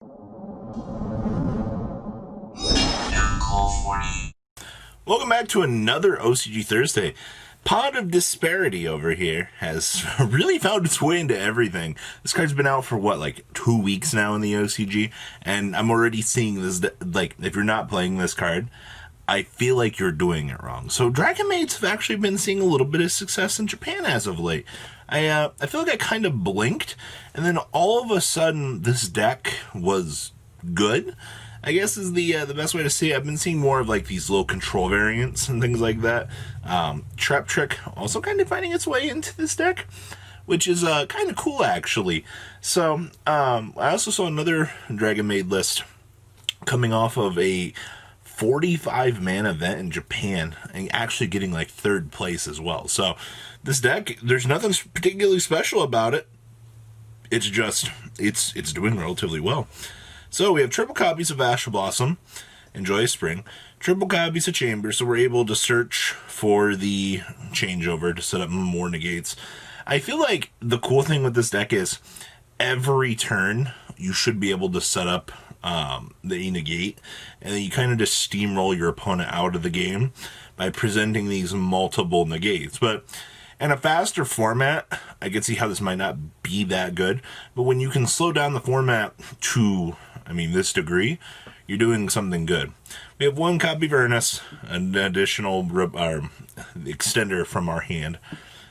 Welcome back to another OCG Thursday. Pod of Disparity over here has really found its way into everything. This card's been out for what, like 2 weeks now in the OCG, and I'm already seeing this, like, if you're not playing this card, I feel like you're doing it wrong. So Dragonmaids have actually been seeing a little bit of success in Japan as of late. I feel like I kind of blinked, and then all of a sudden this deck was good, I guess is the best way to say it. I've been seeing more of like these little control variants and things like that. Trap Trick also kind of finding its way into this deck, which is kind of cool actually. So I also saw another Dragonmaid list coming off of a 45-man event in Japan and actually getting like 3rd place as well. So this deck, there's nothing particularly special about it. It's just it's doing relatively well. So we have triple copies of Ash Blossom and Joyous Spring, triple copies of Chamber, so we're able to search for the changeover to set up more negates. I feel like the cool thing with this deck is every turn you should be able to set up the negate, and then you kind of just steamroll your opponent out of the game by presenting these multiple negates. But in a faster format, I can see how this might not be that good, but when you can slow down the format to, this degree, you're doing something good. We have 1 copy of Ernest, an additional extender from our hand.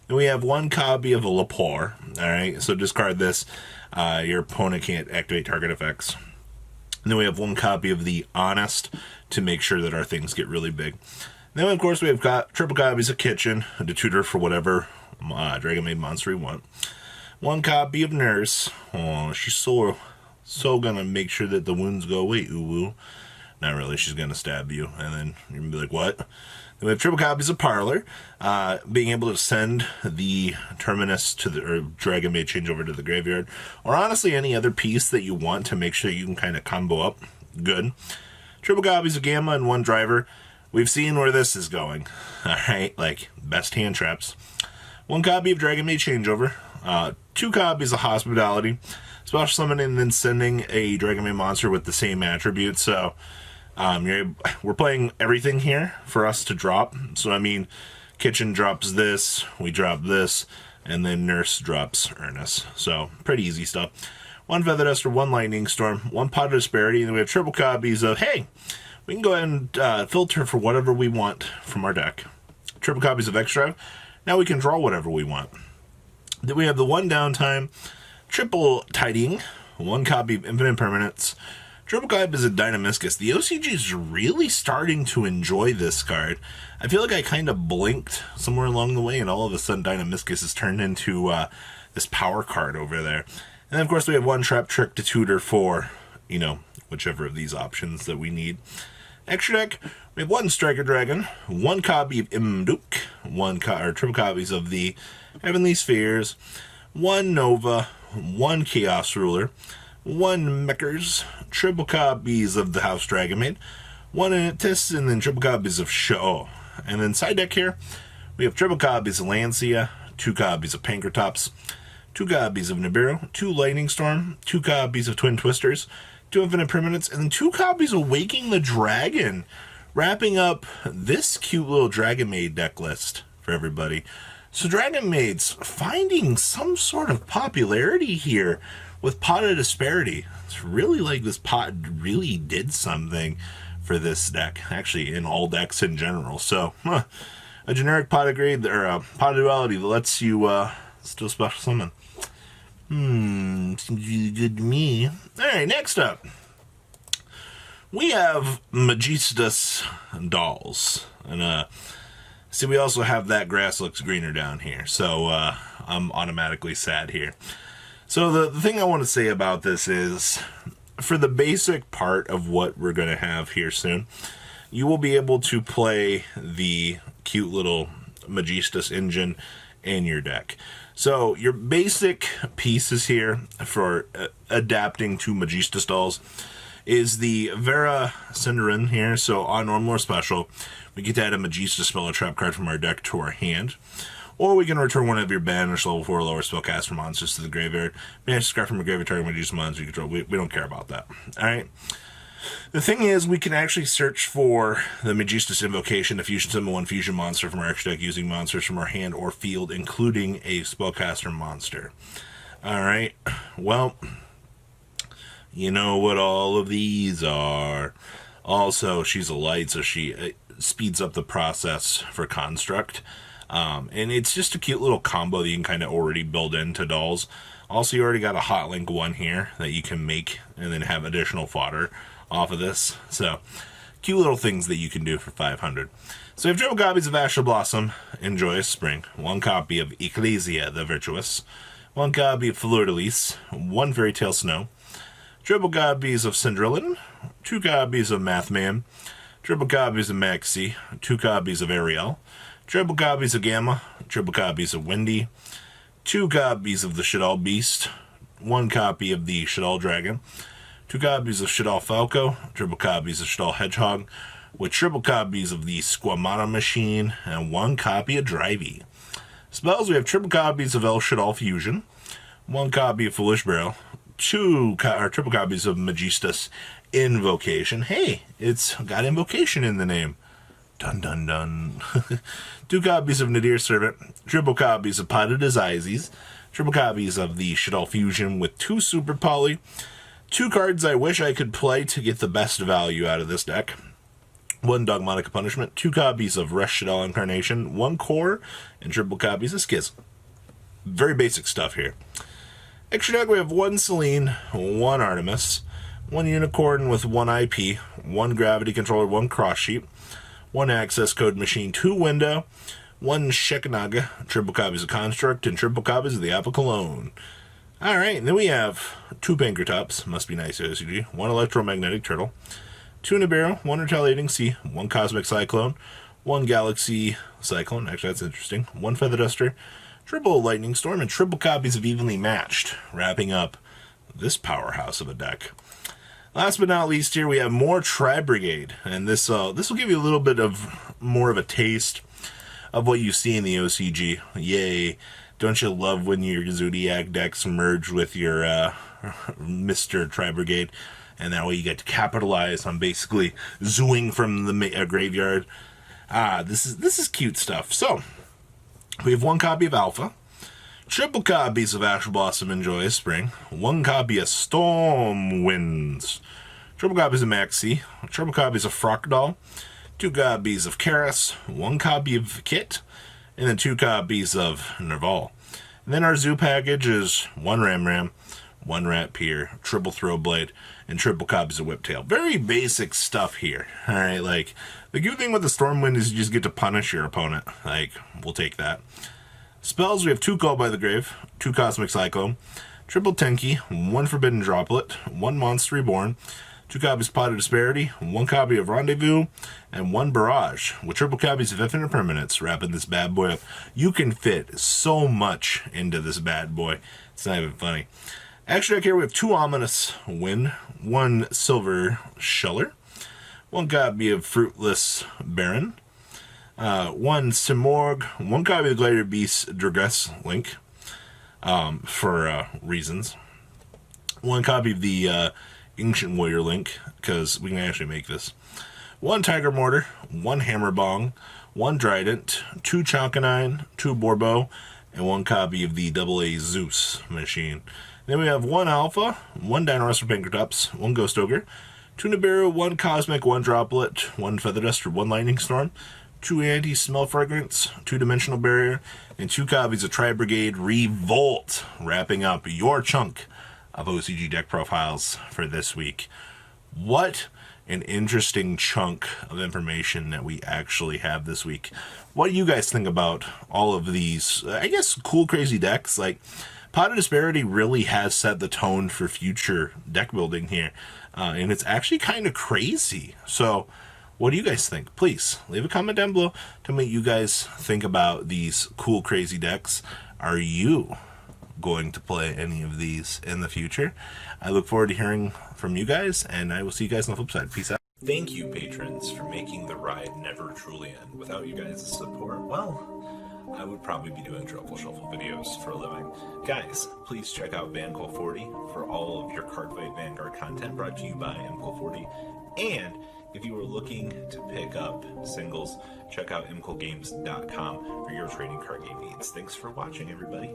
Then we have 1 copy of a Lepore. Alright, so discard this. Your opponent can't activate target effects. And then we have 1 copy of the Honest to make sure that our things get really big. And then, of course, we have got triple copies of Kitchen to tutor for whatever Dragonmaid monster you want. 1 copy of Nurse. Oh, she's so gonna make sure that the wounds go away, ooh. Not really, she's gonna stab you, and then you're gonna be like, what? Then we have triple copies of Parlor, being able to send the Terminus to the Dragonmaid changeover to the graveyard, or honestly any other piece that you want to make sure you can kind of combo up. Good. Triple copies of Gamma and 1 Driver. We've seen where this is going. Alright, like best hand traps. 1 copy of Dragonmaid changeover, 2 copies of Hospitality, special summoning, and then sending a Dragonmaid monster with the same attributes. So we're playing everything here for us to drop. So Kitchen drops this, we drop this, and then Nurse drops Ernest. So pretty easy stuff. 1 Feather Duster, 1 Lightning Storm, 1 Pot of Disparity, and then we have triple copies of, hey, we can go ahead and filter for whatever we want from our deck. Triple copies of Extra. Now we can draw whatever we want. Then we have the 1 Downtime, triple Tidying, 1 copy of Infinite Permanence, triple copies of Dynamiscus. The OCG is really starting to enjoy this card. I feel like I kind of blinked somewhere along the way, and all of a sudden Dynamiscus has turned into this power card over there. And then, of course, we have 1 Trap Trick to tutor for, whichever of these options that we need. Extra deck, we have 1 Striker Dragon, 1 copy of Imduk, triple copies of the Heavenly Spheres, 1 Nova, 1 Chaos Ruler, 1 Mechers, triple copies of the House Dragonmaid, 1 Initis, and then triple copies of Show. And then side deck here, we have triple copies of Lancia, 2 copies of Pankratops, 2 copies of Nibiru, 2 Lightning Storm, 2 copies of Twin Twisters, 2 Infinite Permanents, and then 2 copies of Waking the Dragon, wrapping up this cute little Dragonmaid deck list for everybody. So Dragonmaids finding some sort of popularity here with Pot of Disparity. It's really like this pot really did something for this deck, actually in all decks in general. So a generic pot of grade, or a pot of duality that lets you still special summon. Seems really good to me. Alright, next up, we have Magistus Dolls. And see, we also have that grass looks greener down here, so I'm automatically sad here. So the thing I want to say about this is, for the basic part of what we're going to have here soon, you will be able to play the cute little Magistus engine in your deck. So your basic pieces here for adapting to Magistus Dolls is the Vera Cinderin here. So on normal or special, we get to add a Magistus spell or trap card from our deck to our hand. Or we can return one of your banished level 4 or lower spellcaster monsters to the graveyard. Banish scrap from a graveyard target Magistus monster you control. We don't care about that. Alright? The thing is, we can actually search for the Magistus Invocation, the Fusion Symbol 1 Fusion monster from our extra deck using monsters from our hand or field, including a spellcaster monster. Alright, well, you know what all of these are. Also, she's a light, so she speeds up the process for Construct. And it's just a cute little combo that you can kind of already build into dolls. Also, you already got a Hot Link 1 here that you can make and then have additional fodder off of this. So, cute little things that you can do for 500. So, we have triple copies of Astral Blossom in Joyous Spring, 1 copy of Ecclesia the Virtuous, 1 copy of Fleur de Lis, 1 Fairy Tale Snow, triple copies of Cindrillin, 2 copies of Mathman, triple copies of Maxi, 2 copies of Ariel, triple copies of Gamma, triple copies of Windy, 2 copies of the Shaddoll Beast, 1 copy of the Shaddoll Dragon, 2 copies of Shaddoll Falco, triple copies of Shaddoll Hedgehog, with triple copies of the Squamata Machine, and 1 copy of Drivey. Spells, we have triple copies of El Shaddoll Fusion, 1 copy of Foolish Barrel, triple copies of Magistus Invocation. Hey, it's got Invocation in the name. Dun dun dun. 2 copies of Nadir Servant, triple copies of Potted Azizes, triple copies of the Shaddoll Fusion with 2 Super Poly, 2 cards I wish I could play to get the best value out of this deck. 1 Dogmatic Punishment, 2 copies of Rush Shaddoll Incarnation, 1 Core, and triple copies of Schism. Very basic stuff here. Extra deck, we have 1 Selene, 1 Artemis, 1 Unicorn with 1 IP, 1 Gravity Controller, 1 Cross Sheet, 1 Access Code Machine, 2 Window, 1 Shekanaga, triple copies of Construct, and triple copies of the Apple Cologne. Alright, and then we have 2 Bankertops, must be nice OCG, 1 Electromagnetic Turtle, 2 Nibiru, 1 Retaliating Sea, 1 Cosmic Cyclone, 1 Galaxy Cyclone, actually that's interesting, 1 Feather Duster, triple Lightning Storm, and triple copies of Evenly Matched, wrapping up this powerhouse of a deck. Last but not least here, we have more Tri-Brigade, and this will give you a little bit of more of a taste of what you see in the OCG. Yay. Don't you love when your Zoodiac decks merge with your Mr. Tri-Brigade, and that way you get to capitalize on basically zooing from the graveyard. This is cute stuff. So, we have 1 copy of Alpha, triple copies of Astral Blossom in Joyous Spring, 1 copy of Storm Winds, triple copies of Maxi, triple copies of Frogdoll, 2 copies of Karis, 1 copy of Kit, and then 2 copies of Nerval. And then our zoo package is 1 Ram, 1 Rat Pier, triple Throwblade, and triple copies of Whiptail. Very basic stuff here. Alright, like, the good thing with the Stormwind is you just get to punish your opponent. Like, we'll take that. Spells, we have 2 Call by the Grave, 2 Cosmic Cyclone, triple Tenki, 1 Forbidden Droplet, 1 Monster Reborn, 2 copies of Pot of Disparity, 1 copy of Rendezvous, and 1 Barrage, with triple copies of Infinite Permanence, wrapping this bad boy up. You can fit so much into this bad boy. It's not even funny. Extra deck here, we have 2 Ominous Wind, 1 Silver Shuller, 1 copy of Fruitless Baron, 1 Simorg, 1 copy of Gladiator Beast Dragress Link, for reasons, 1 copy of the Ancient Warrior Link, because we can actually make this, 1 Tiger Mortar, 1 Hammer Bong, 1 Trident, 2 Chalconine, 2 Borbo, and 1 copy of the AA Zeus machine. Then we have 1 Alpha, 1 Dino-Rustler Bankertops, 1 Ghost Ogre, 2 Nibiru, 1 Cosmic, 1 Droplet, 1 Feather Duster, 1 Lightning Storm, 2 Anti-Smell Fragrance, 2 Dimensional Barrier, and 2 copies of Tri-Brigade Revolt, wrapping up your chunk of OCG deck profiles for this week. What an interesting chunk of information that we actually have this week. What do you guys think about all of these, I guess, cool, crazy decks? Like, Pot of Disparity really has set the tone for future deck building here, and it's actually kind of crazy. So, what do you guys think? Please leave a comment down below. Tell me what you guys think about these cool, crazy decks. Are you going to play any of these in the future? I look forward to hearing from you guys, and I will see you guys on the flip side. Peace out. Thank you, patrons, for making the ride never truly end. Without you guys' support, well, I would probably be doing Truffle Shuffle videos for a living. Guys, please check out VanCall40 for all of your Cardfight Vanguard content brought to you by MCall40. And if you are looking to pick up singles, check out mcallgames.com for your trading card game needs. Thanks for watching, everybody.